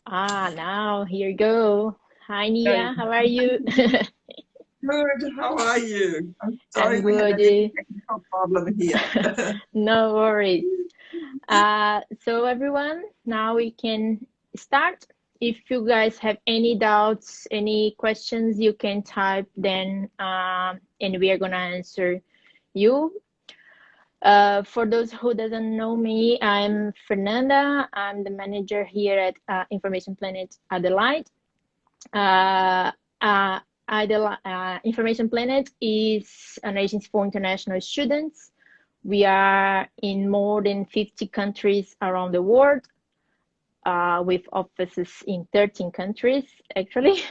Now here you go. Hi Very Nia, how are you? good. How are you? I'm sorry I'm we had good. a little technical problem here. No worries. So everyone, now we can start. If you guys have any doubts, any questions, you can type then, and we are gonna answer you. For those who doesn't know me, I'm Fernanda. I'm the manager here at Information Planet Adelaide. Uh, uh, Information Planet is an agency for international students. We are in more than 50 countries around the world, with offices in 13 countries, actually.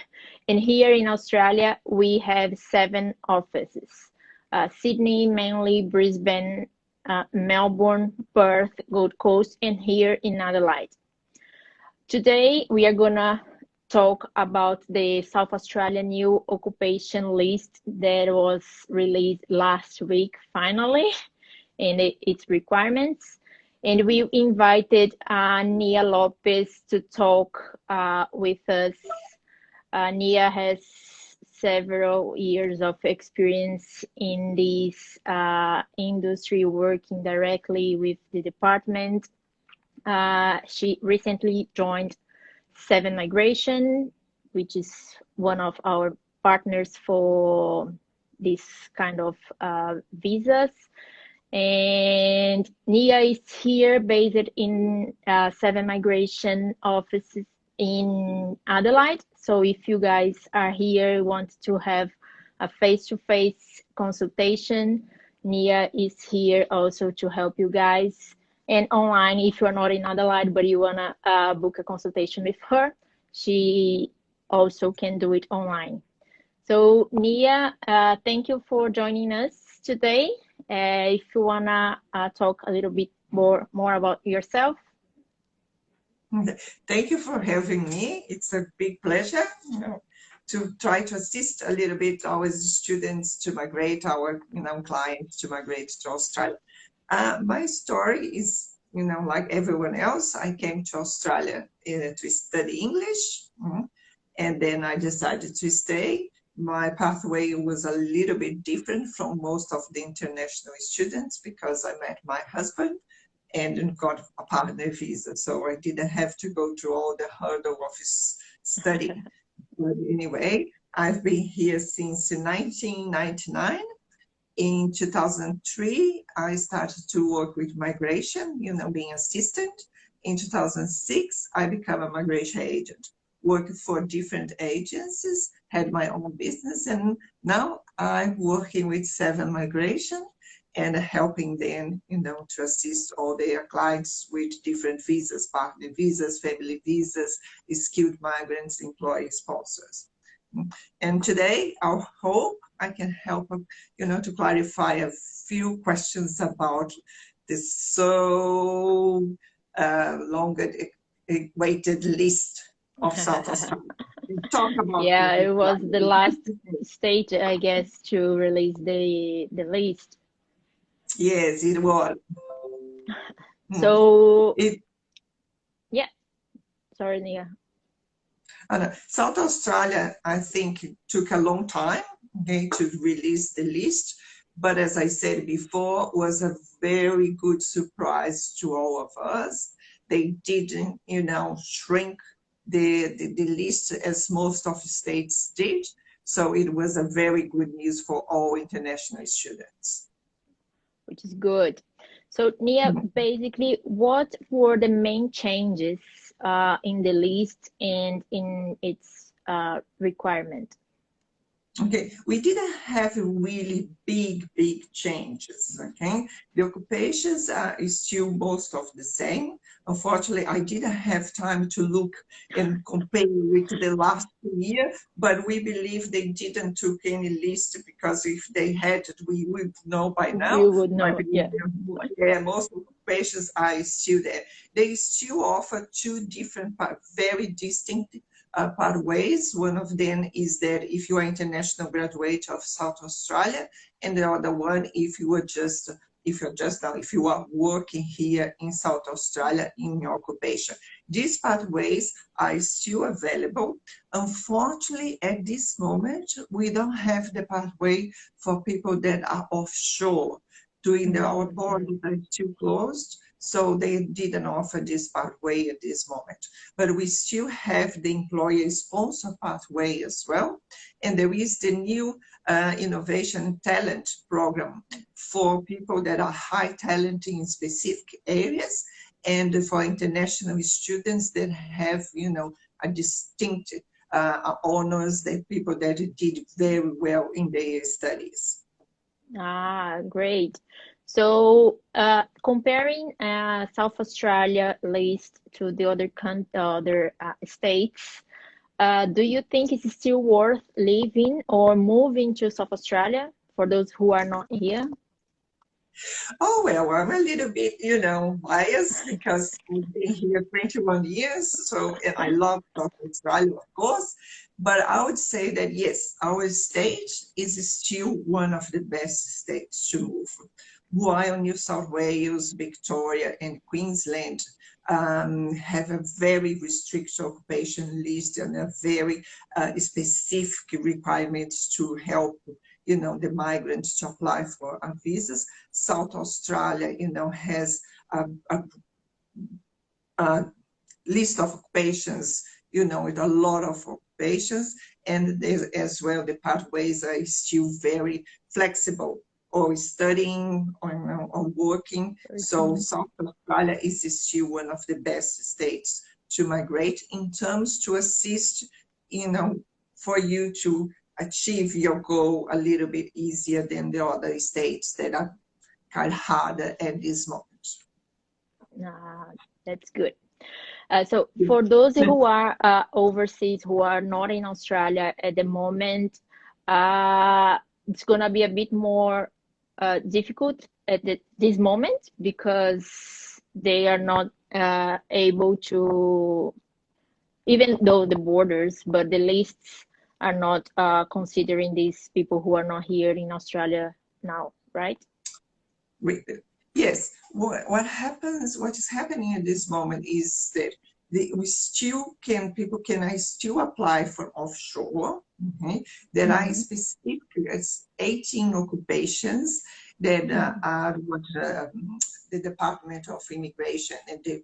And here in Australia, we have 7 offices. Sydney, Manly, Brisbane, Melbourne, Perth, Gold Coast, and here in Adelaide. Today, we are gonna talk about the South Australian new occupation list that was released last week, finally, and its requirements. And we invited Nia Lopez to talk with us. Nia has several years of experience in this industry, working directly with the department. She recently joined Seven Migration, which is one of our partners for this kind of visas. And Nia is here based in Seven Migration offices in Adelaide. So if you guys are here, want to have a face-to-face consultation, Nia is here also to help you guys. And online, if you're not in Adelaide, but you wanna book a consultation with her, she also can do it online. So Nia, thank you for joining us today. If you wanna talk a little bit more about yourself. Thank you for having me. It's a big pleasure, to try to assist a little bit our students to migrate, our clients to migrate to Australia. My story is, like everyone else, I came to Australia to study English, and then I decided to stay. My pathway was a little bit different from most of the international students because I met my husband and got a partner visa. So I didn't have to go through all the hurdle of studying. But anyway, I've been here since 1999. In 2003, I started to work with migration, being assistant. In 2006, I became a migration agent, worked for different agencies, had my own business, and now I'm working with Seven Migration and helping them, to assist all their clients with different visas, partner visas, family visas, skilled migrants, employee sponsors. And today, I hope I can help, to clarify a few questions about this so long waited list of South Australia. Talk about Yeah, this. it was the last stage, I guess, to release the list. Yes, it was. So It, yeah, sorry, Nia. South Australia, I think, took a long time, to release the list. But as I said before, was a very good surprise to all of us. They didn't, shrink the list as most of the states did. So it was a very good news for all international students. Which is good. So Nia, basically, what were the main changes in the list and in its requirement? Okay, we didn't have really big changes, okay? The occupations are still most of the same. Unfortunately, I didn't have time to look and compare with the last year, but we believe they didn't took any list because if they had, we would know by now. You would I know, believe yeah. most occupations are still there. They still offer two different, very distinct pathways. One of them is that if you are international graduate of South Australia, and the other one if you are just if you're just now, if you are working here in South Australia in your occupation. These pathways are still available. Unfortunately, at this moment, we don't have the pathway for people that are offshore. Our borders are still closed, so they didn't offer this pathway at this moment. But we still have the employer sponsor pathway as well. And there is the new innovation talent program for people that are high talent in specific areas, and for international students that have, a distinct honors, that people that did very well in their studies. Ah, great. So, comparing South Australia list to the other states, do you think it's still worth living or moving to South Australia for those who are not here? Oh, well, I'm a little bit, biased because we've been here 21 years. So, and I love South Australia, of course. But I would say that, yes, our state is still one of the best states to move. While New South Wales, Victoria, and Queensland have a very restricted occupation list and a very specific requirements to help the migrants to apply for visas. South Australia, has a list of occupations, with a lot of occupations, and as well the pathways are still very flexible, or studying or working. So South Australia is still one of the best states to migrate in terms to assist, for you to achieve your goal a little bit easier than the other states that are kind of harder at this moment. That's good. So for those who are overseas, who are not in Australia at the moment, it's going to be a bit more difficult at this moment because they are not able to, even though the borders, but the lists are not considering these people who are not here in Australia now, right? Yes. What is happening at this moment is that people can still apply for offshore. There are specific 18 occupations that are what the Department of Immigration and the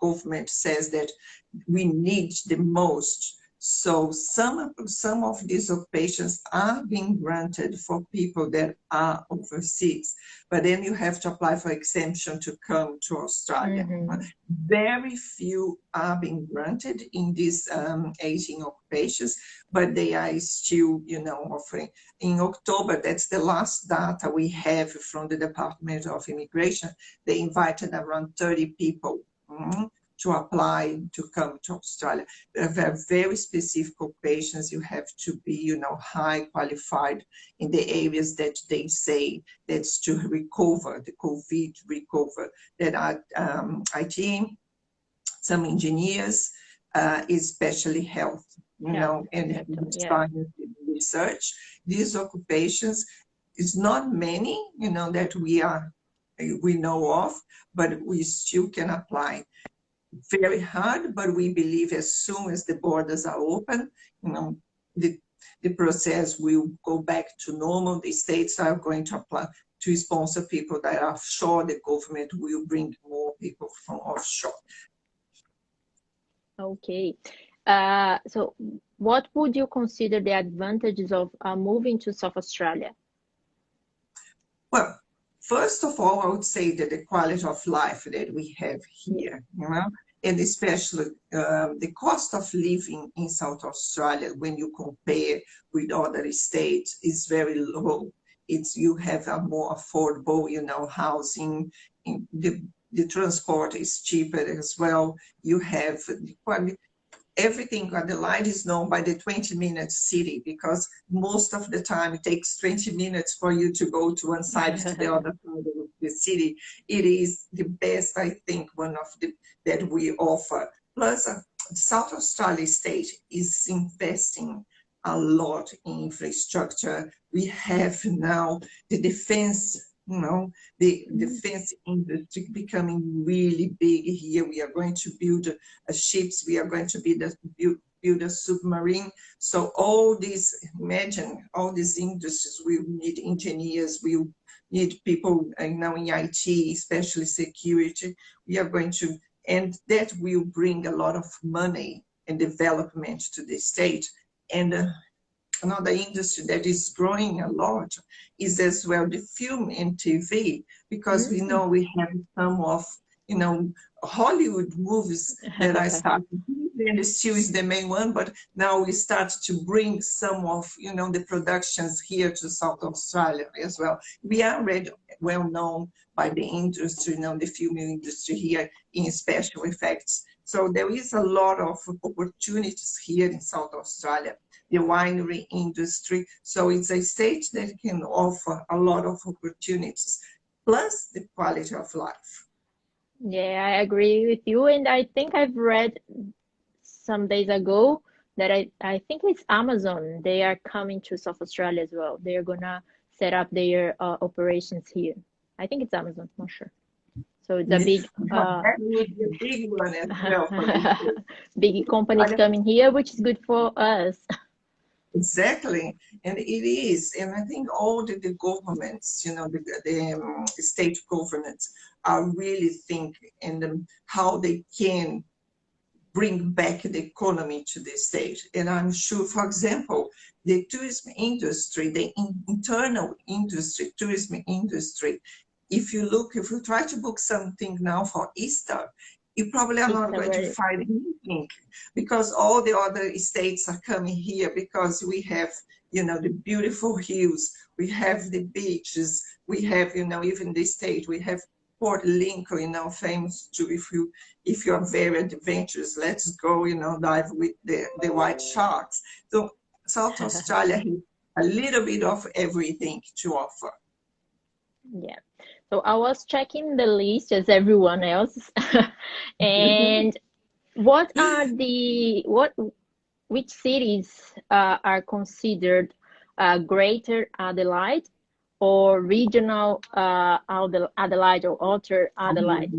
government says that we need the most. So some of these occupations are being granted for people that are overseas, but then you have to apply for exemption to come to Australia. Very few are being granted in these 18 occupations, but they are still, offering. In October, that's the last data we have from the Department of Immigration. They invited around 30 people to apply to come to Australia. There are very specific occupations. You have to be, high qualified in the areas that they say that's to recover, the COVID recover, that are IT, some engineers, especially health, and science and research. These occupations is not many, that we know of, but we still can apply. Very hard, but we believe as soon as the borders are open, the process will go back to normal. The states are going to apply to sponsor people that are offshore. The government will bring more people from offshore. Okay. So what would you consider the advantages of moving to South Australia? Well, first of all, I would say that the quality of life that we have here, and especially the cost of living in South Australia, when you compare with other states, is very low. You have a more affordable, housing. The transport is cheaper as well. You have everything. Adelaide is known by the 20-minute city because most of the time it takes 20 minutes for you to go to one side to the other side of the city. It is the best, I think, one of that we offer. Plus, South Australia state is investing a lot in infrastructure. We have now the defense You know, the defense industry becoming really big here. We are going to build ships. We are going to build a submarine. So all these, imagine all these industries will need engineers, will need people, in IT, especially security. We are going to, and that will bring a lot of money and development to the state. And another industry that is growing a lot is as well the film and TV, because we know we have some of, Hollywood movies that I started, and still is the main one, but now we start to bring some of, the productions here to South Australia as well. We are already well known by the industry, the film industry here in special effects. So there is a lot of opportunities here in South Australia, the winery industry. So it's a state that can offer a lot of opportunities, plus the quality of life. Yeah, I agree with you. And I think I've read some days ago that I think it's Amazon. They are coming to South Australia as well. They're gonna set up their operations here. I think it's Amazon, not sure. So it's a big that would be a big one as well for this. big companies coming here, which is good for us. Exactly, and it is, and I think all the governments, the state governments are really thinking and how they can bring back the economy to the state. And I'm sure, for example, the tourism industry, the internal industry, tourism industry, if you try to book something now for Easter, you probably are not going to find anything, because all the other states are coming here, because we have, the beautiful hills, we have the beaches, we have, even the state, we have Port Lincoln, famous too. If you are very adventurous, let's go, dive with the white sharks. So South Australia has a little bit of everything to offer. Yeah. So I was checking the list as everyone else, and which cities are considered Greater Adelaide or regional Adelaide or Outer Adelaide?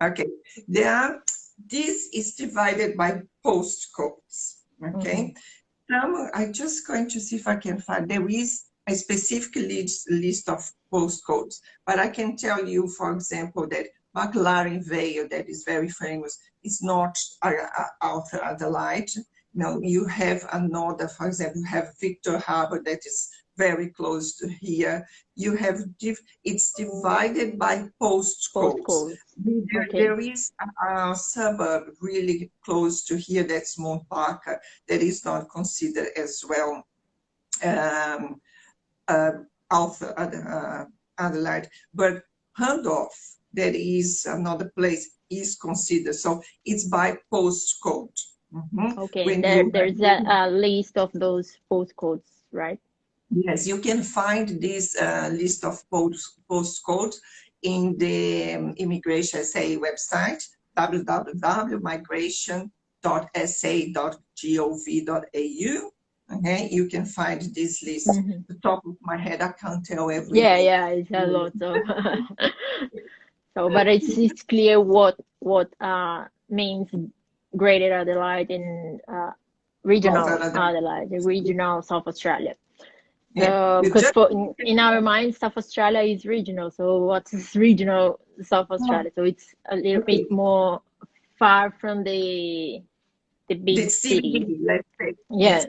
Okay, this is divided by postcodes. Okay, I'm just going to see if I can find. There is a specific list of postcodes, but I can tell you, for example, that McLaren Vale, that is very famous, is not Outer Adelaide. No, you have another, for example, you have Victor Harbour, that is very close to here. You have, it's divided by postcodes. There is a suburb really close to here, that's Mount Parker, that is not considered as well Adelaide, but Randolph, that is another place, is considered. So it's by postcode. Okay, there's a list of those postcodes, right? Yes, you can find this list of postcodes in the Immigration SA website, www.migration.sa.gov.au. Okay, you can find this list. The top of my head, I can't tell everything. Yeah, it's a lot of. So, but it's clear what means Greater Adelaide and regional Adelaide, regional South Australia. Because in our minds, South Australia is regional. So what's regional South Australia? So it's a little bit more far from the big city. Let's say. Yes.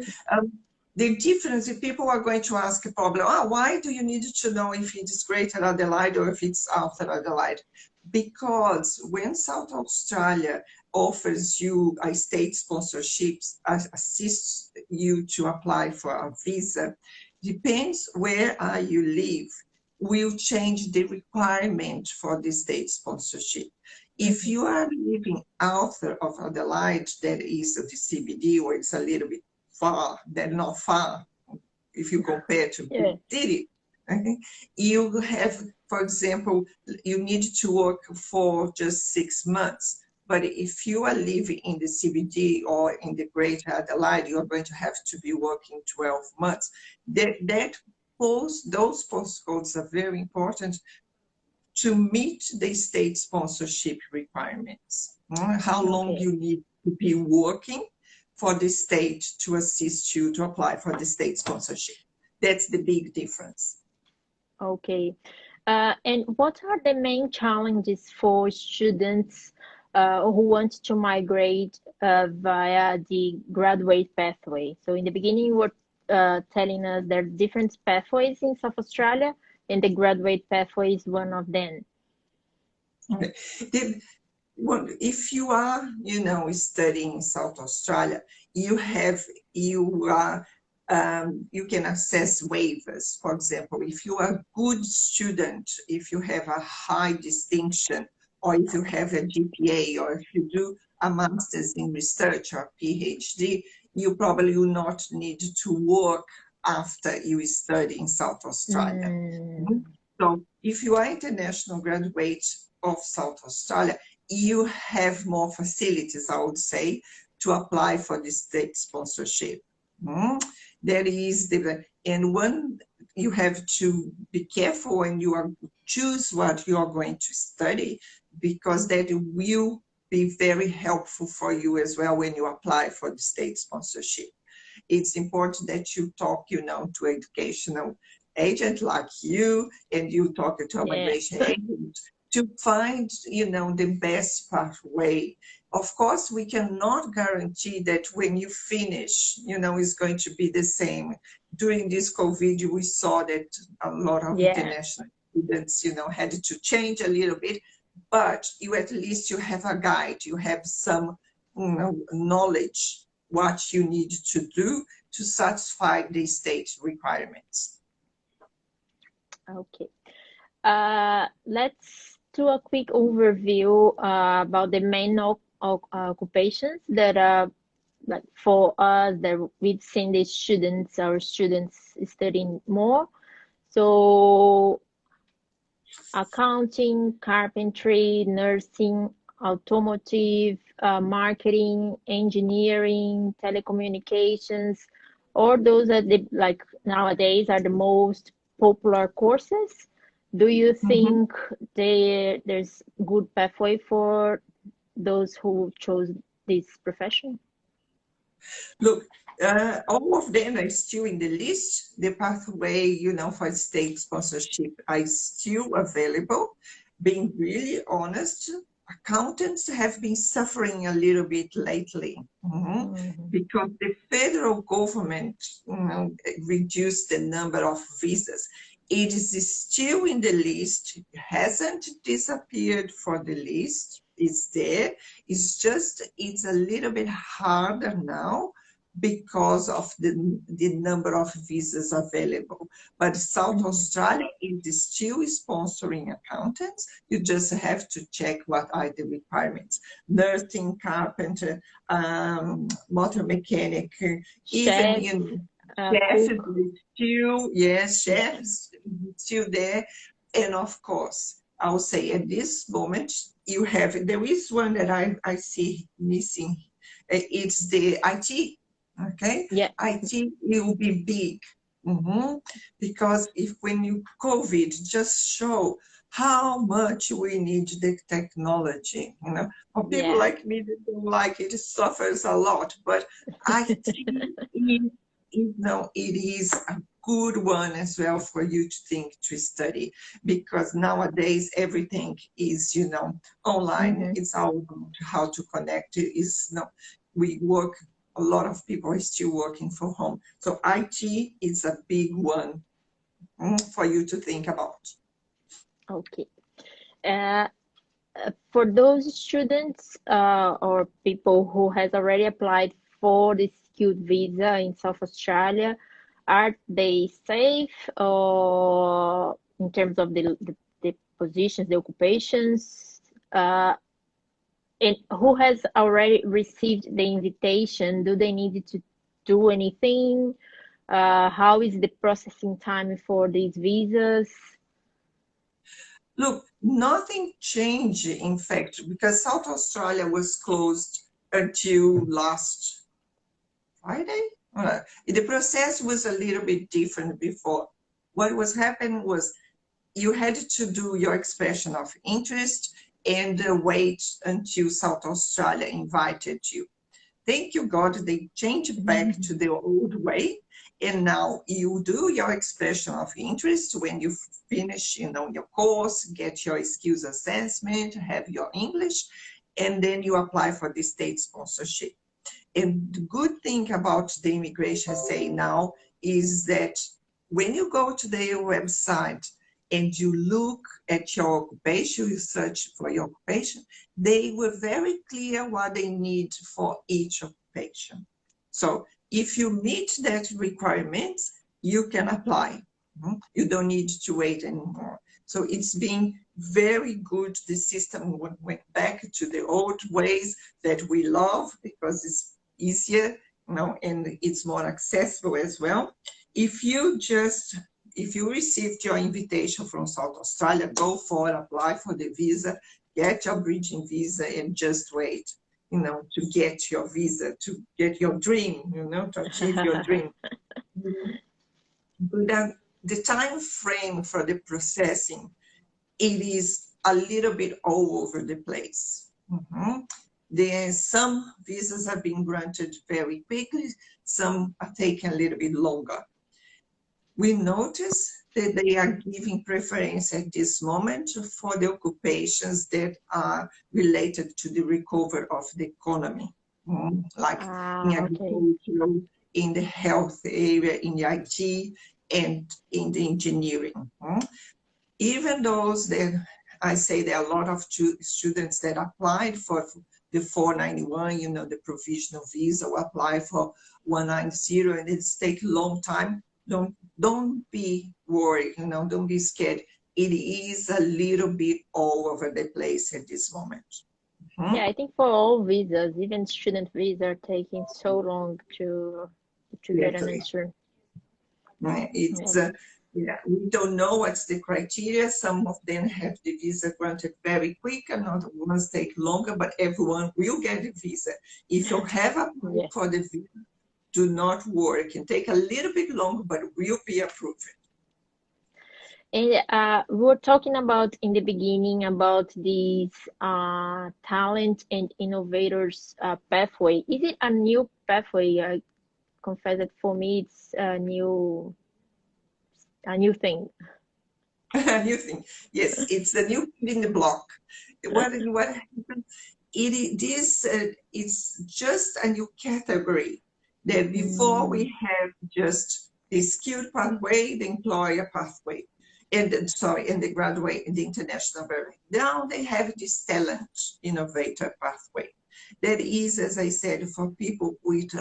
The difference, if people are going to ask a problem, why do you need to know if it's Greater Adelaide or if it's Outer Adelaide? Because when South Australia offers you a state sponsorship, assists you to apply for a visa, depends where you live, will change the requirement for the state sponsorship. If you are living outside of Adelaide, that is the CBD, or it's a little bit far, they're not far if you compare to the city. Okay? You have, for example, you need to work for just 6 months. But if you are living in the CBD or in the Greater Adelaide, you are going to have to be working 12 months. That those postcodes are very important to meet the state sponsorship requirements. How long you need to be working for the state to assist you to apply for the state sponsorship. That's the big difference. Okay. And what are the main challenges for students who want to migrate via the graduate pathway? So in the beginning, you were telling us there are different pathways in South Australia, and the graduate pathway is one of them. Okay. Well, if you are, studying in South Australia, you can access waivers. For example, if you are a good student, if you have a high distinction, or if you have a GPA, or if you do a master's in research or PhD, you probably will not need to work after you study in South Australia. So if you are international graduate of South Australia, you have more facilities, I would say, to apply for the state sponsorship. There is and one, you have to be careful when you choose what you are going to study, because that will be very helpful for you as well when you apply for the state sponsorship. It's important that you talk, to educational agent like you, and you talk to a migration agent to find, the best pathway. Of course, we cannot guarantee that when you finish, it's going to be the same. During this COVID, we saw that a lot of international students, had to change a little bit, but at least you have a guide, you have some, knowledge what you need to do to satisfy the state requirements. Okay. Let's do a quick overview about the main occupations that are like for us that we've seen our students studying more. So accounting, carpentry, nursing, automotive, marketing, engineering, telecommunications, or those are nowadays are the most popular courses. Do you think there's good pathway for those who chose this profession? Look, all of them are still in the list. The pathway, for state sponsorship are still available. Being really honest, accountants have been suffering a little bit lately because the federal government reduced the number of visas. It is still in the list. It hasn't disappeared for the list. It's there. It's just, it's a little bit harder now because of the number of visas available. But South Australia is still sponsoring accountants. You just have to check what are the requirements. Nursing, carpenter, motor mechanic, even chefs still there. And of course, I will say at this moment, there is one that I see missing. It's the IT. Okay, IT will be big because when COVID just show how much we need the technology. For people like me that don't like it, it suffers a lot. But IT it is a good one as well for you to think to study, because nowadays everything is online. It's all about how to connect. We work. A lot of people are still working from home. So IT is a big one for you to think about. Okay. For those students or people who has already applied for the skilled visa in South Australia, are they safe or in terms of the positions, the occupations? And who has already received the invitation? Do they need to do anything? How is the processing time for these visas? Look, nothing changed, in fact, because South Australia was closed until last Friday. The process was a little bit different before. what was happening was you had to do your expression of interest and wait until South Australia invited you. Thank you, God, they changed back to the old way. And now you do your expression of interest when you finish, your course, get your skills assessment, have your English, and then you apply for the state sponsorship. And the good thing about the immigration say now is that when you go to their website and you look at your occupation, you search for your occupation, they were very clear what they need for each occupation. So if you meet that requirements, you can apply. You don't need to wait anymore. So it's been very good. The system went back to the old ways that we love because it's easier, and it's more accessible as well. If you received your invitation from South Australia, go for it, apply for the visa, get your bridging visa, and just wait, to get your visa, to get your dream, to achieve your dream. But the time frame for the processing, it is a little bit all over the place. Some visas have been granted very quickly, some are taking a little bit longer. We notice that they are giving preference at this moment for the occupations that are related to the recovery of the economy, like in agriculture, in the health area, in the IT, and in the engineering. Even those that I say there are a lot of students that applied for the 491, the provisional visa, or apply for 190, and it's take a long time. Don't be worried, don't be scared. It is a little bit all over the place at this moment. Yeah, I think for all visas, even student visa, are taking so long to get an answer. It's we don't know what's the criteria. Some of them have the visa granted very quick, and other ones take longer, but everyone will get the visa. If you have applied for the visa, do not worry. It can take a little bit longer, but will be approved. And we were talking about in the beginning about these talent and innovators pathway. Is it a new pathway? I confess that for me it's a new thing. A new thing. Yes, it's a new thing in the block. What happened? It's just a new category. That before we have just the skilled pathway, the employer pathway, and the graduate in the international pathway. Now they have this talent innovator pathway. That is, as I said, for people with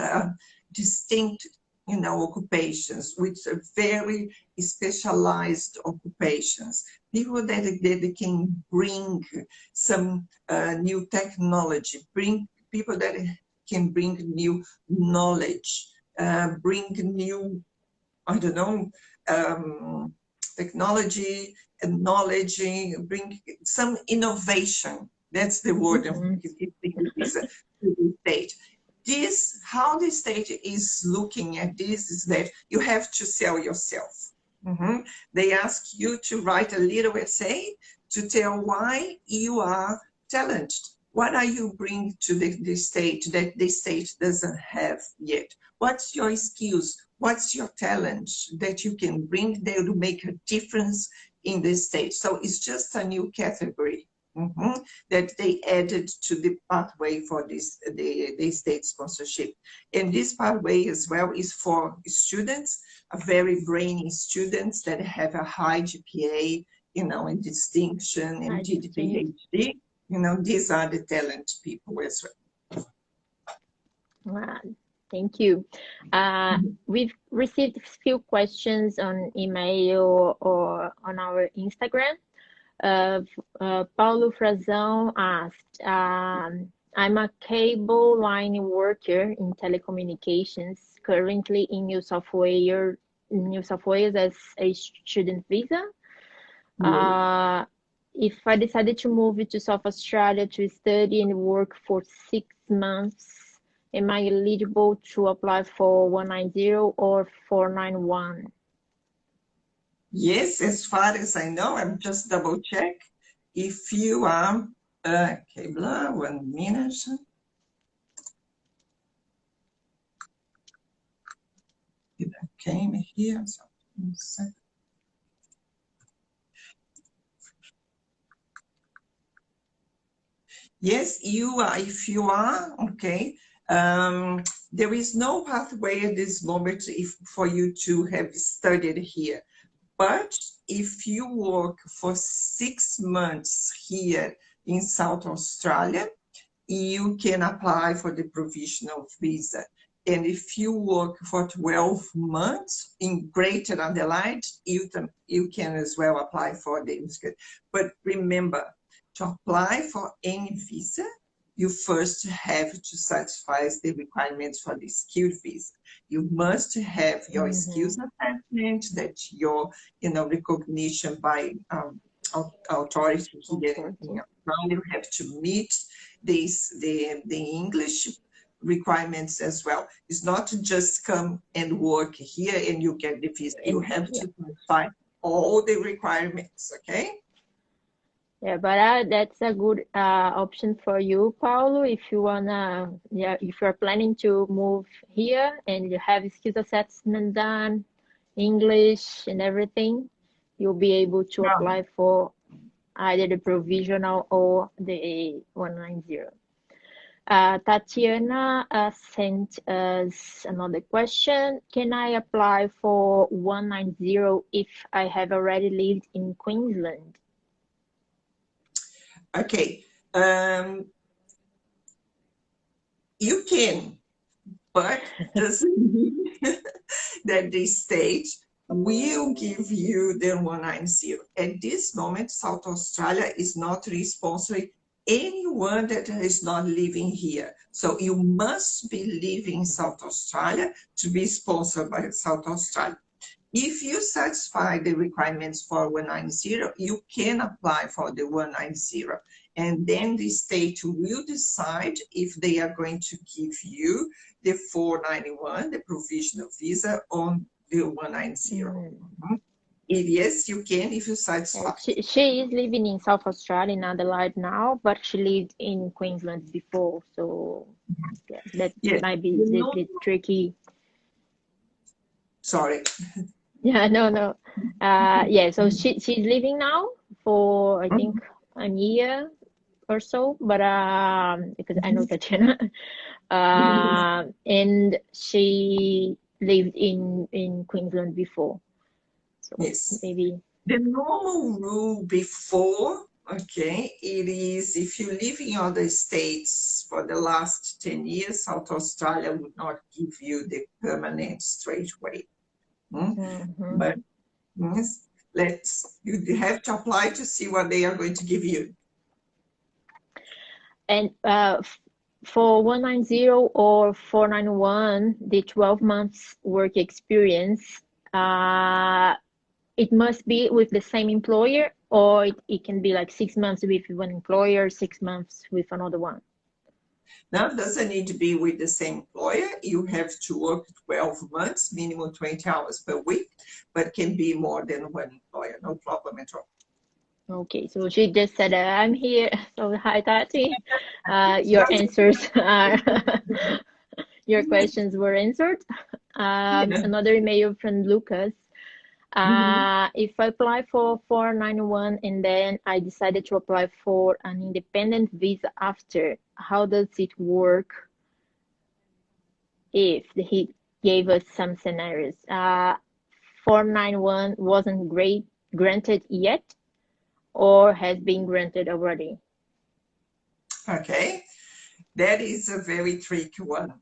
distinct occupations, with very specialized occupations, people that can bring some new technology, bring people that can bring new knowledge, bring new, technology and knowledge, bring some innovation. That's the word to the state. How the state is looking at this is that you have to sell yourself. They ask you to write a little essay to tell why you are talented. What are you bring to the state that the state doesn't have yet? What's your skills? What's your talent that you can bring there to make a difference in the state? So it's just a new category that they added to the pathway for the state sponsorship. And this pathway as well is for students, very brainy students that have a high GPA, in distinction, and did PhD. These are the talent people as well. Wow. Thank you. We've received a few questions on email or on our Instagram. Paulo Frazão asked, I'm a cable line worker in telecommunications, currently in New South Wales as a student visa. If I decided to move to South Australia to study and work for 6 months, am I eligible to apply for 190 or 491? Yes, as far as I know, I'm just double check. If you are, okay, blah, 1 minute. It came here. So, yes, you are. If you are, okay. There is no pathway at this moment for you to have studied here. But if you work for 6 months here in South Australia, you can apply for the provisional visa. And if you work for 12 months in Greater Adelaide, you can as well apply for the inscription. But remember, to apply for any visa, you first have to satisfy the requirements for the skilled visa. You must have your skills assessment, that your recognition by authority here in Australia. You have to meet the English requirements as well. It's not to just come and work here and you get the visa. You have to satisfy all the requirements, okay? Yeah, but that's a good option for you, Paulo, if you wanna, if you're planning to move here and you have skills assessment done, English and everything, you'll be able to apply for either the provisional or the 190. Tatiana sent us another question. Can I apply for 190 if I have already lived in Queensland? Okay. You can, but doesn't mean that the state will give you the 190. At this moment, South Australia is not responsible anyone that is not living here. So you must be living in South Australia to be sponsored by South Australia. If you satisfy the requirements for 190, you can apply for the 190. And then the state will decide if they are going to give you the 491, the provisional visa, on the 190. If yes, you can if you satisfy. She is living in South Australia, in Adelaide now, but she lived in Queensland before, so yeah, that might be a little bit tricky. Sorry. Yeah, no. Yeah, so she's living now for I think a year or so, but because I know Tatiana, and she lived in Queensland before, so yes, maybe the normal rule before, okay, it is if you live in other states for the last 10 years, South Australia would not give you the permanent straight away. But yes, you have to apply to see what they are going to give you. And for 190 or 491, the 12 months work experience, it must be with the same employer, or it can be like 6 months with one employer, 6 months with another one. Now, it doesn't need to be with the same employer. You have to work 12 months, minimum 20 hours per week, but can be more than one employer, no problem at all. Okay, so she just said, I'm here. So hi, Tati. Your answers are, your questions were answered. Another email from Lucas. If I apply for 491 and then I decided to apply for an independent visa after, how does it work if he gave us some scenarios? 491 wasn't granted yet or has been granted already? Okay, that is a very tricky one.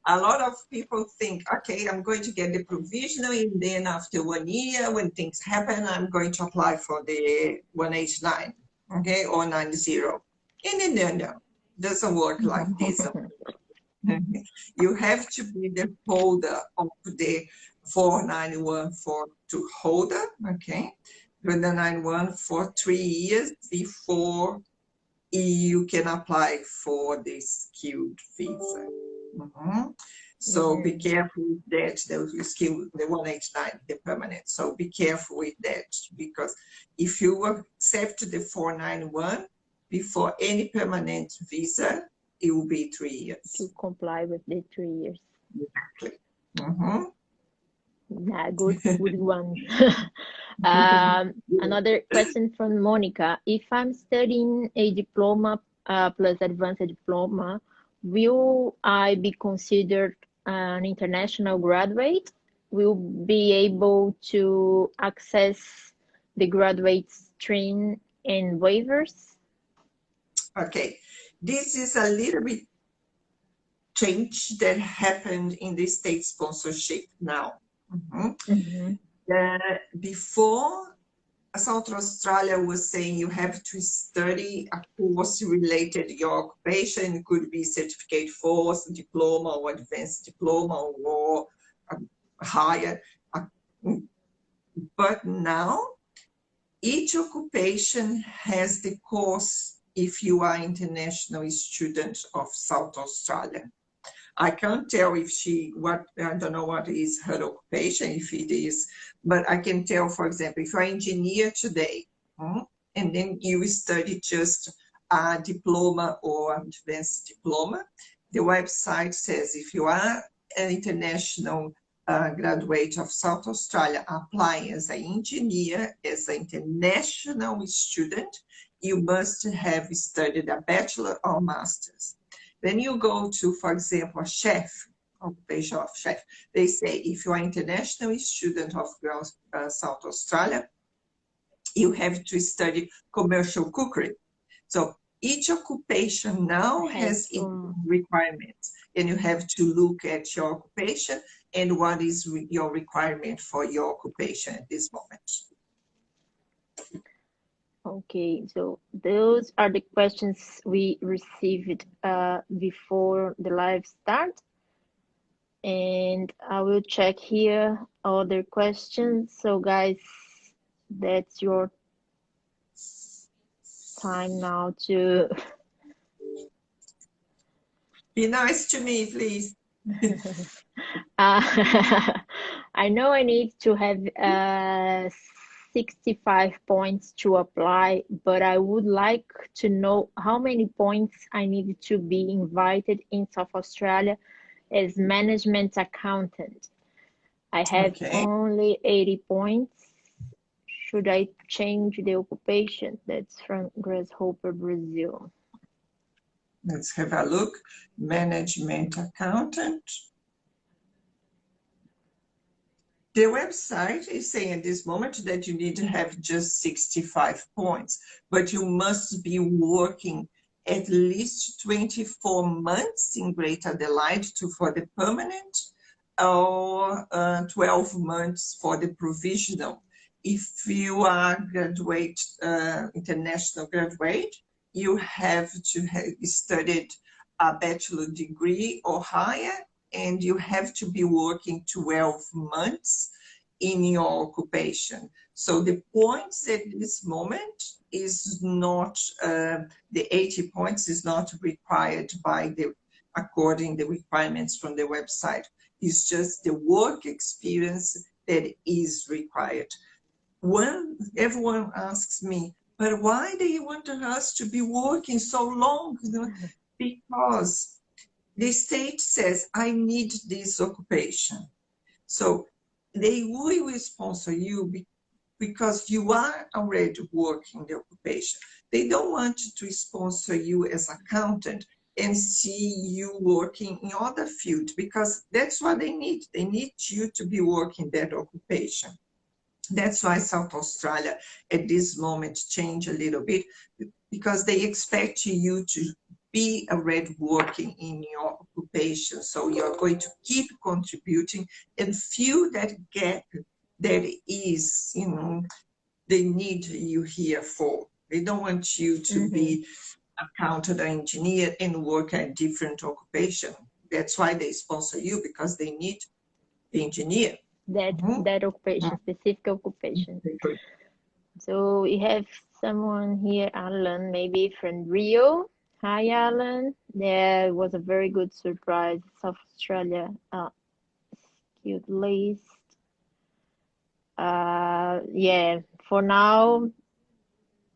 A lot of people think, okay, I'm going to get the provisional, and then after 1 year, when things happen, I'm going to apply for the 189, okay, or 90. And then, no, doesn't work like this. You have to be the holder of the 491 to holder, okay, with the 91 for 3 years before you can apply for the skilled visa. So be careful with that. The skill, the 189, the permanent. So be careful with that, because if you accept the 491 before any permanent visa, it will be 3 years. To comply with the 3 years. Exactly. Mm-hmm. Yeah, good one. Another question from Monica. If I'm studying a diploma plus advanced diploma, will I be considered an international graduate? Will be able to access the graduate stream and waivers? Okay, this is a little bit change that happened in the state sponsorship now. Before, South Australia was saying you have to study a course related to your occupation. It could be certificate 4, diploma or advanced diploma or higher. But now each occupation has the course if you are international student of South Australia. I can't tell if I don't know what is her occupation, if it is, but I can tell, for example, if you're an engineer today, and then you study just a diploma or advanced diploma, the website says if you are an international graduate of South Australia applying as an engineer, as an international student, you must have studied a bachelor or master's. Then you go to, for example, a chef, occupation of chef. They say if you are an international student of South Australia, you have to study commercial cookery. So each occupation now has its requirements, and you have to look at your occupation and what is your requirement for your occupation at this moment. Okay, so those are the questions we received before the live start. And I will check here other questions. So guys, that's your time now to be nice to me, please. I know I need to have 65 points to apply, but I would like to know how many points I need to be invited in South Australia as management accountant. I have only 80 points. Should I change the occupation? That's from Grasshopper, Brazil. Let's have a look. Management accountant. The website is saying at this moment that you need to have just 65 points, but you must be working at least 24 months in Greater Adelaide for the permanent, or 12 months for the provisional. If you are graduate, international graduate, you have to have studied a bachelor degree or higher, and you have to be working 12 months in your occupation. So the points at this moment is not, the 80 points is not required by according the requirements from the website. It's just the work experience that is required. Everyone asks me, but why do you want us to be working so long? Because the state says, I need this occupation. So they will sponsor you because you are already working the occupation. They don't want to sponsor you as accountant and see you working in other fields, because that's what they need. They need you to be working that occupation. That's why South Australia at this moment changed a little bit, because they expect you to be already working in your occupation. So you're going to keep contributing and fill that gap that is, they need you here for. They don't want you to be accountant or engineer and work at different occupation. That's why they sponsor you, because they need the engineer. That occupation, specific occupation. So we have someone here, Alan, maybe from Rio. Hi, Alan. Yeah, it was a very good surprise. South Australia, skilled list. Yeah, for now,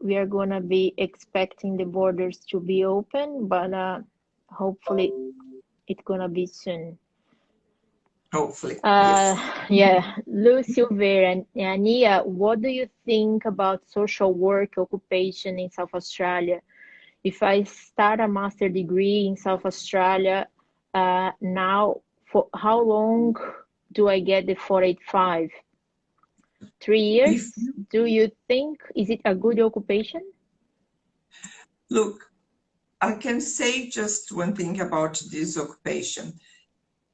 we are gonna be expecting the borders to be open, but hopefully it's gonna be soon. Hopefully, yes. Yeah, Lou Silver and Nia, what do you think about social work occupation in South Australia? If I start a master degree in South Australia, now for how long do I get the 485? 3 years? If Do you think is it a good occupation? look, I can say just one thing about this occupation.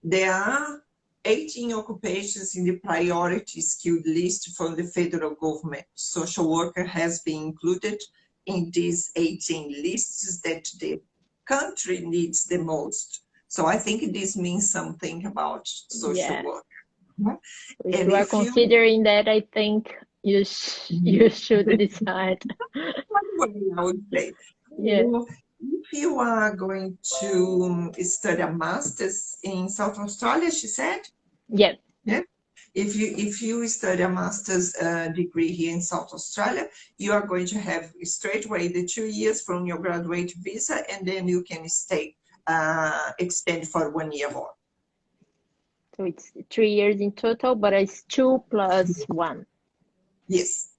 There are 18 occupations in the priority skilled list from the federal government. Social worker has been included in these 18 lists that the country needs the most. So I think this means something about social Yeah. work. If And you are if you, considering that, I think you should decide. I would say, Yeah. if you are going to study a master's in South Australia, she said, Yeah. yeah. If you study a master's degree here in South Australia, you are going to have straight away the 2 years from your graduate visa, and then you can stay extend for 1 year more. So it's 3 years in total, but it's 2 plus 1. Yes.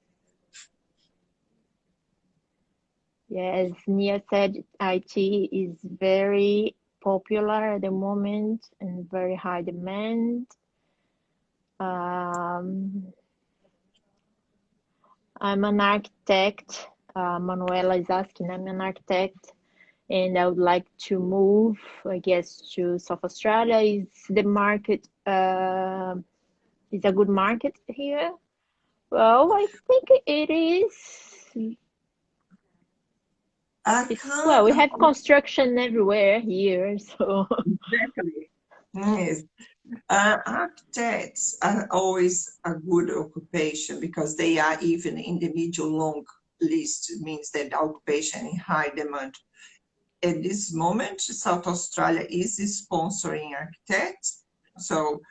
Yeah, as Nia said, IT is very popular at the moment and very high demand. Um, I'm an architect. Manuela is asking, I'm an architect, and I would like to move, I guess, to South Australia. Is the market is a good market here? Well, I think it is. I It's well, can't we have construction everywhere here, so exactly. Yes. Architects are always a good occupation because they are even in the medium long list. It means that occupation in high demand. At this moment, South Australia is sponsoring architects. So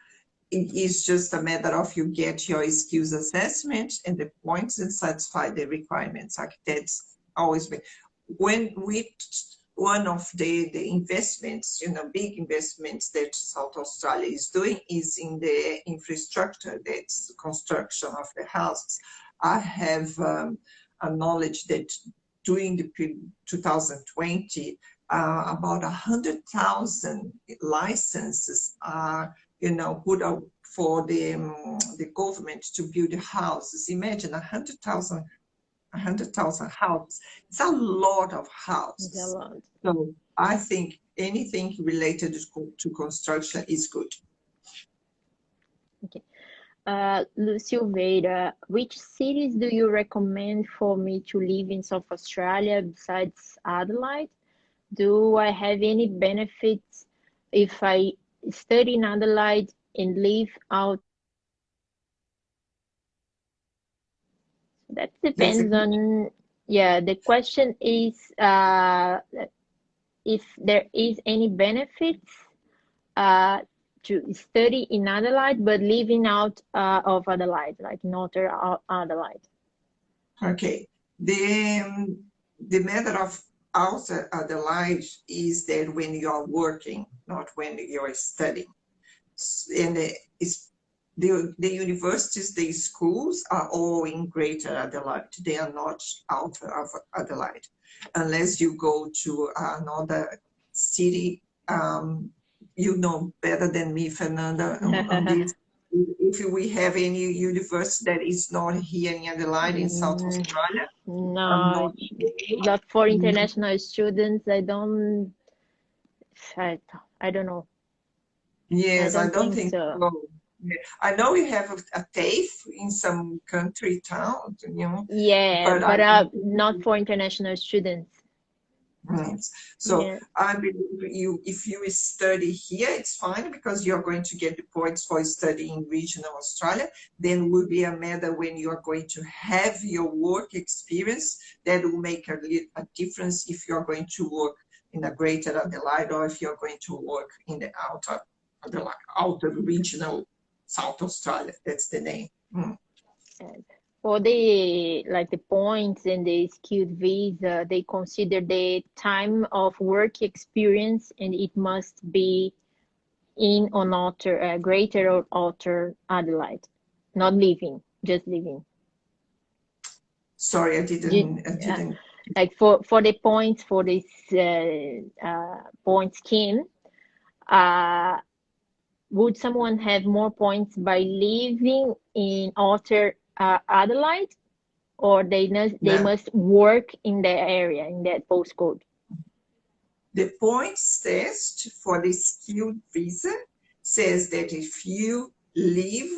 it is just a matter of you get your skills assessment and the points and satisfy the requirements. Architects always be. When we one of the investments, big investments that South Australia is doing is in the infrastructure, that's construction of the houses. I have a knowledge that during the 2020, about 100,000 licenses are, put out for the government to build houses. Imagine 100,000 houses. It's a lot of it's a houses. lot. So I think anything related to construction is good. Okay. Silveira, which cities do you recommend for me to live in South Australia besides Adelaide? Do I have any benefits if I study in Adelaide and live out? That That's a depends good. on, yeah, the question is if there is any benefits uh, to study in Adelaide but living out of Adelaide, like in outer Adelaide. Okay. The matter of outside Adelaide is that when you are working, not when you're studying. And the universities, the schools are all in Greater Adelaide. They are not out of Adelaide, unless you go to another city. You know better than me, Fernanda, on this. If we have any university that is not here in Adelaide in South Mm, Australia, I'm no, not not for sure. international students. I, I don't know. I Yes, I don't don't think think so. so. Yeah. I know we have a TAFE in some country towns, Yeah, but I but don't think not for international students. yes. So Yeah. I believe if you study here, it's fine because you're going to get the points for studying regional Australia. Then will be a matter when you are going to have your work experience that will make a difference if you're going to work in a greater Adelaide, or if you're going to work in the outer Adelaide, outer regional South Australia. That's the name. For the like the points and the skilled visa, they consider the time of work experience, and it must be in or outer greater or outer Adelaide, not living, just living. Sorry, I didn't. Like for the points for this point scheme, would someone have more points by living in outer Adelaide, or they must work in the area, in that postcode? The points test for the skilled visa says that if you live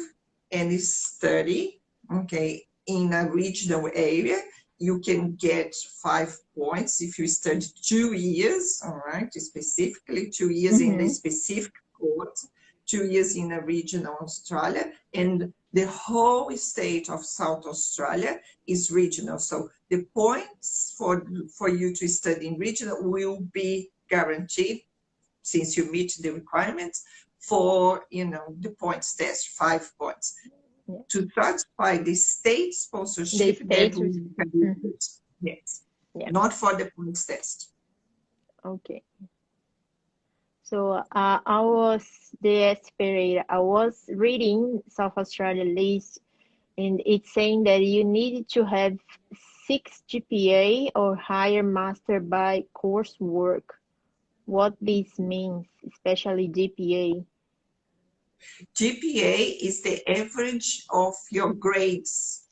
and study, okay, in a regional area, you can get 5 points if you study 2 years, all right, specifically 2 years in the specific course, 2 years in a regional Australia, and the whole state of South Australia is regional. So the points for you to study in regional will be guaranteed since you meet the requirements for, the points test, 5 points. Yeah. To satisfy the state sponsorship, yes, yeah. Not for the points test. Okay. So I was reading South Australia list, and it's saying that you need to have 6 GPA or higher master by coursework. What this means, especially GPA? GPA is the average of your grades.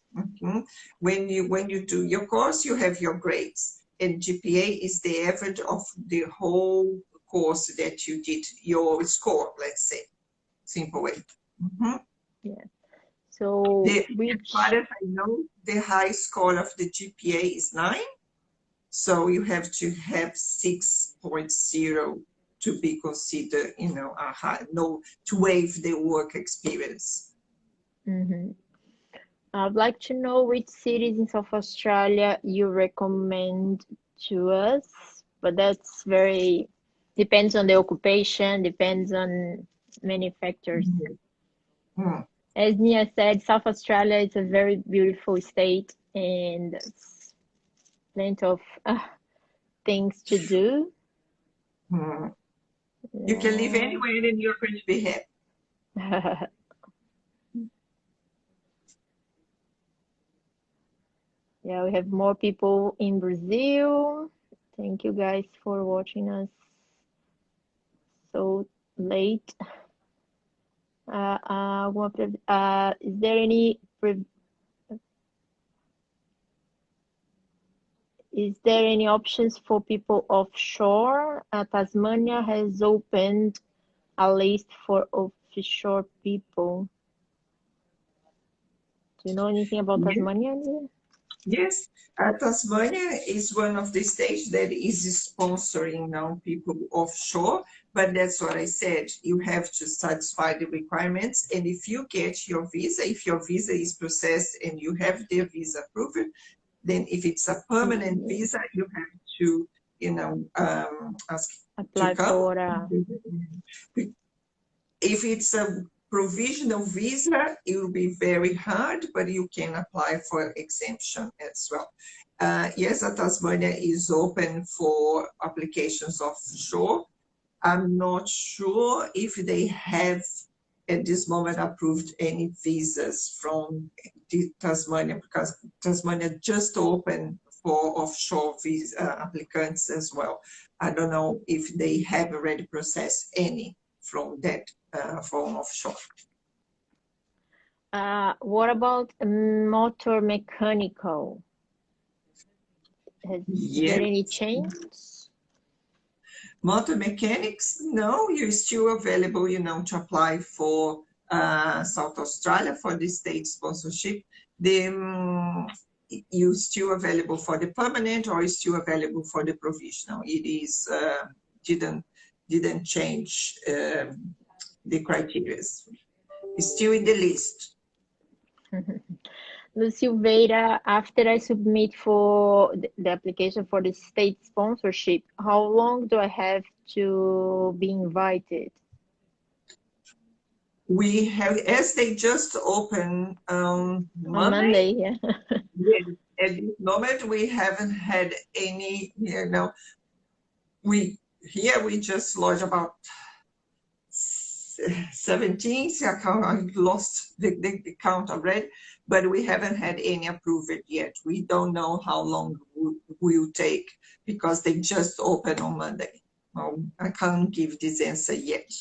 When you do your course, you have your grades, and GPA is the average of the whole course that you did, your score, let's say, simple way. Yeah. So as far as I know, the high score of the GPA is 9, so you have to have 6.0 to be considered, a high, to waive the work experience. I'd like to know which cities in South Australia you recommend to us, but that's depends on the occupation, depends on many factors. As Nia said, South Australia is a very beautiful state, and plenty of things to do. You can live anywhere and you're going to be happy. Yeah, we have more people in Brazil. Thank you guys for watching us so late. Is there any options for people offshore? Tasmania has opened a list for offshore people. Do you know anything about Tasmania? Yes, Tasmania is one of the states that is sponsoring now people offshore, but that's what I said. You have to satisfy the requirements, and if you get your visa, if your visa is processed and you have the visa approved, then if it's a permanent visa, you have to, apply to come. for If it's a provisional visa, it will be very hard, but you can apply for exemption as well. Yes, Tasmania is open for applications offshore. I'm not sure if they have at this moment approved any visas from Tasmania, because Tasmania just opened for offshore visa applicants as well. I don't know if they have already processed any from that from offshore. What about motor mechanical? Has there any change? Motor mechanics, no, you're still available, to apply for South Australia for the state sponsorship. You're still available for the permanent, or is still available for the provisional. It is didn't change the criteria. It's still in the list. Silveira, after I submit for the application for the state sponsorship, how long do I have to be invited? We have, as they just opened On Monday. Monday, yeah. Yes, at this moment, we haven't had any, we just lodged about 17, I lost the count already, but we haven't had any approved yet. We don't know how long will take because they just opened on Monday. I can't give this answer yet.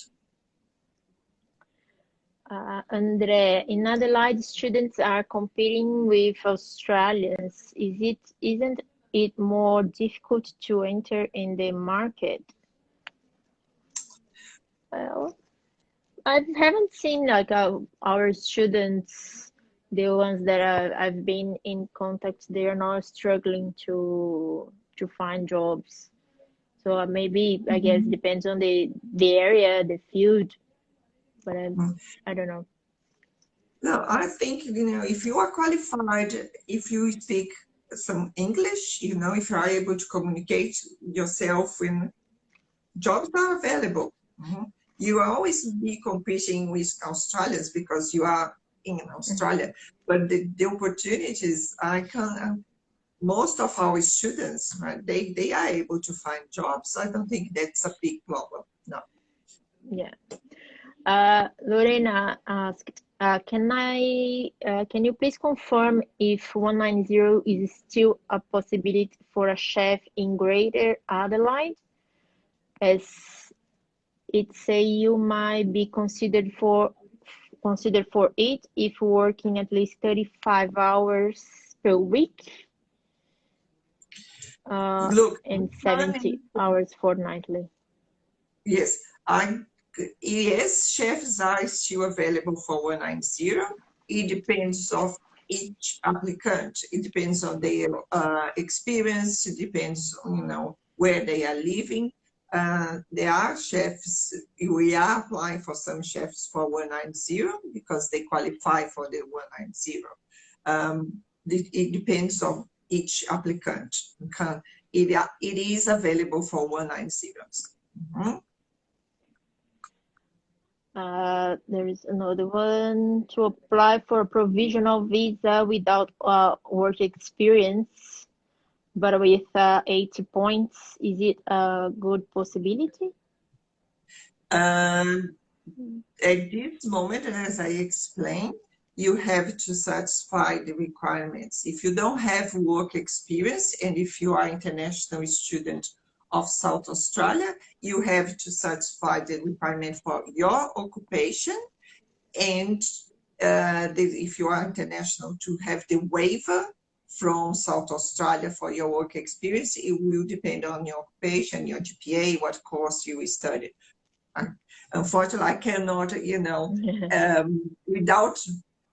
Andre, in Adelaide, students are competing with Australians. Isn't it more difficult to enter in the market? Well, I haven't seen like our students, the ones that I've been in contact, they are not struggling to find jobs. So maybe I guess depends on the area, the field, but I don't know. No, I think, if you are qualified, if you speak some English, if you are able to communicate yourself, when jobs are available. You will always be competing with Australians because you are in Australia, but the opportunities, most of our students, right, they are able to find jobs. I don't think that's a big problem, no. Yeah. Lorena asked, can you please confirm if 190 is still a possibility for a chef in Greater Adelaide? As it say you might be considered for it if working at least 35 hours per week, Look, and 70 hours fortnightly. Yes, yes, chefs are still available for 190. It depends of each applicant. It depends on their experience. It depends on, where they are living. There are chefs, we are applying for some chefs for 190 because they qualify for the 190. It depends on each applicant. It is available for 190. There is another one. To apply for a provisional visa without work experience, but with 80 points, is it a good possibility? At this moment, as I explained, you have to satisfy the requirements. If you don't have work experience and if you are international student of South Australia, you have to satisfy the requirement for your occupation, and if you are international, to have the waiver from South Australia for your work experience. It will depend on your occupation, your GPA, what course you studied. Unfortunately, I cannot, without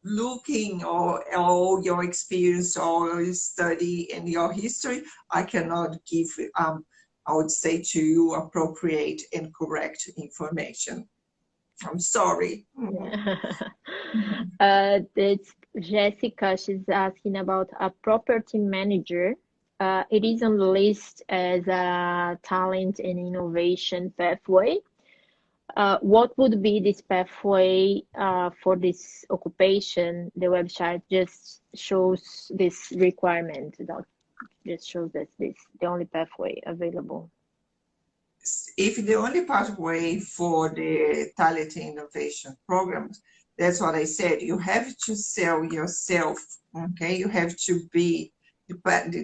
looking all your experience or your study and your history, I cannot give, I would say to you, appropriate and correct information. I'm sorry. It's Jessica, she's asking about a property manager. It is on the list as a talent and innovation pathway. What would be this pathway for this occupation? The website just shows this requirement, just shows that this the only pathway available. If the only pathway for the talent innovation programs, that's what I said, you have to sell yourself, okay? You have to be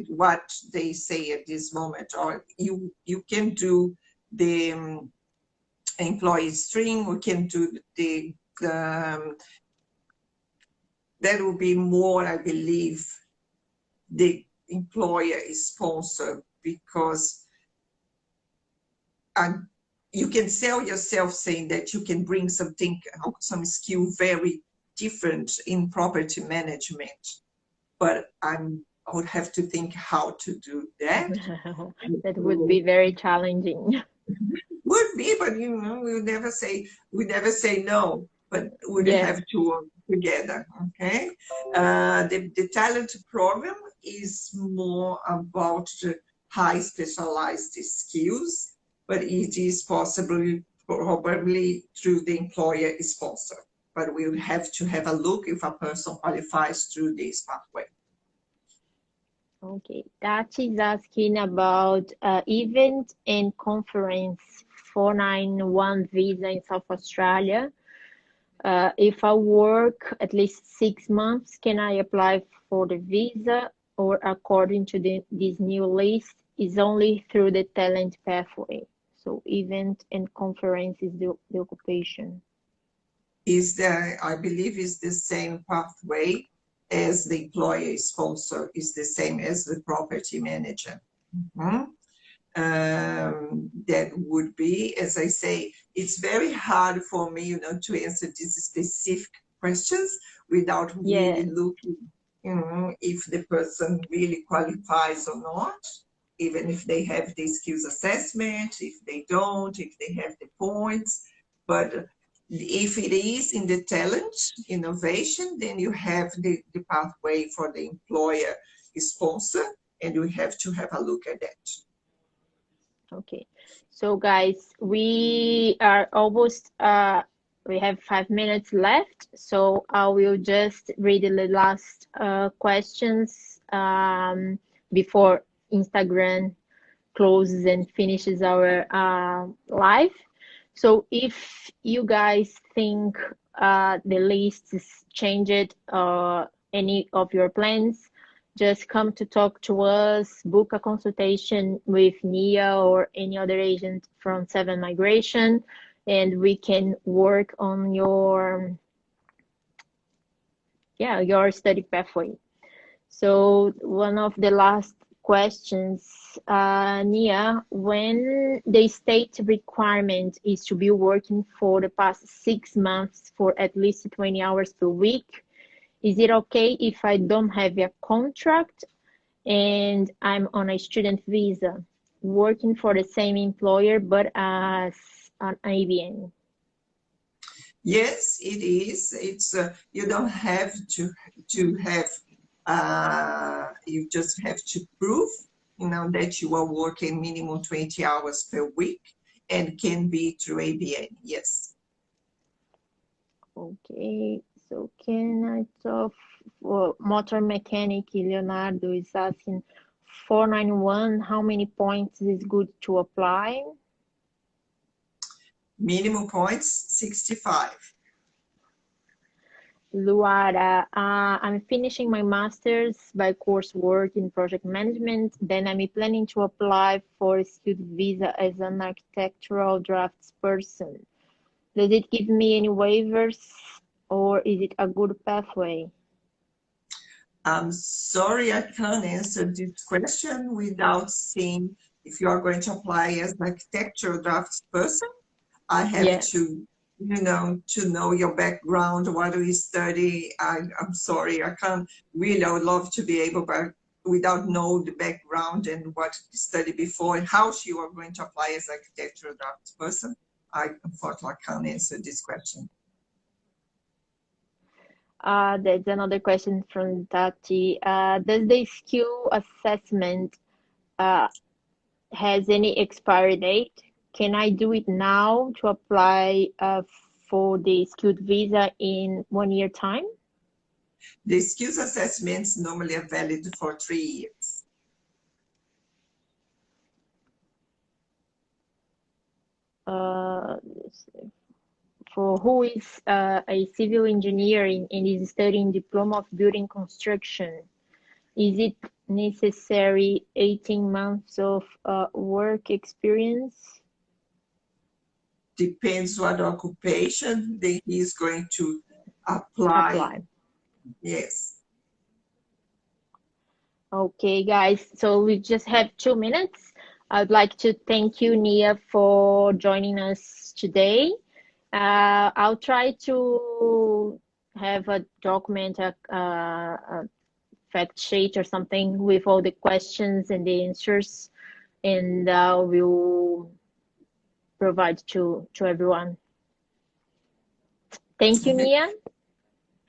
what they say at this moment, or you can do the employee stream, we can do the that will be more, I believe, the employer is sponsored, because you can sell yourself saying that you can bring something, some skill very different in property management, but I would have to think how to do that. That would be very challenging. Would be, but we never say no. But would Yes. have to work together. Okay, the talent program is more about the high specialized skills, but it is possible probably through the employer sponsor. But we would have to have a look if a person qualifies through this pathway. Okay, that is asking about event and conference 491 visa in South Australia. If I work at least 6 months, can I apply for the visa, or according to this new list, is only through the talent pathway? So event and conference is the occupation. I believe is the same pathway as the employer sponsor, is the same as the property manager. That would be, as I say, it's very hard for me, to answer these specific questions without really looking, if the person really qualifies or not, even if they have the skills assessment, if they don't, if they have the points. But if it is in the talent innovation, then you have the pathway for the employer sponsor, and you have to have a look at that. Okay, so guys, we are almost we have 5 minutes left, so I will just read the last questions before Instagram closes and finishes our live. So if you guys think the list is changed, any of your plans, just come to talk to us, book a consultation with Nia or any other agent from Seven Migration, and we can work on your study pathway. So one of the last questions, Nia, when the state requirement is to be working for the past 6 months for at least 20 hours per week, is it okay if I don't have a contract and I'm on a student visa, working for the same employer but as an ABN? Yes, it is. It's you don't have to have. You just have to prove, that you are working minimum 20 hours per week, and can be through ABN. Yes. Okay, so can I talk for motor mechanic? Leonardo is asking 491, how many points is good to apply? Minimum points 65. Luara, I'm finishing my master's by coursework in project management. Then I'm planning to apply for a student visa as an architectural draftsperson. Does it give me any waivers, or is it a good pathway? I'm sorry, I can't answer this question without seeing if you are going to apply as an architectural draftsperson. I have Yes. to know your background, what do you study. I'm sorry, I can't really. I would love to be able, but without know the background and what you studied before and how you are going to apply as architectural draftsperson, I unfortunately can't answer this question. There's another question from Tati. Does the skill assessment has any expiry date? Can I do it now to apply for the skilled visa in 1 year time? The skills assessments normally are valid for 3 years. For who is a civil engineer and is studying diploma of building construction, is it necessary 18 months of work experience? Depends what occupation he is going to apply. Yes. Okay, guys, so we just have 2 minutes. I'd like to thank you, Nia, for joining us today. I'll try to have a document, a fact sheet or something with all the questions and the answers, and we'll provide to everyone. Thank you, Nia.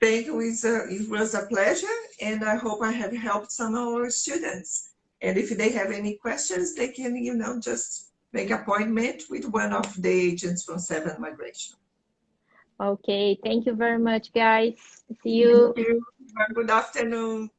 Thank you. It was a pleasure, and I hope I have helped some of our students. And if they have any questions, they can, just make appointment with one of the agents from Seven Migration. Okay, thank you very much, guys. See Thank you. you. Good afternoon.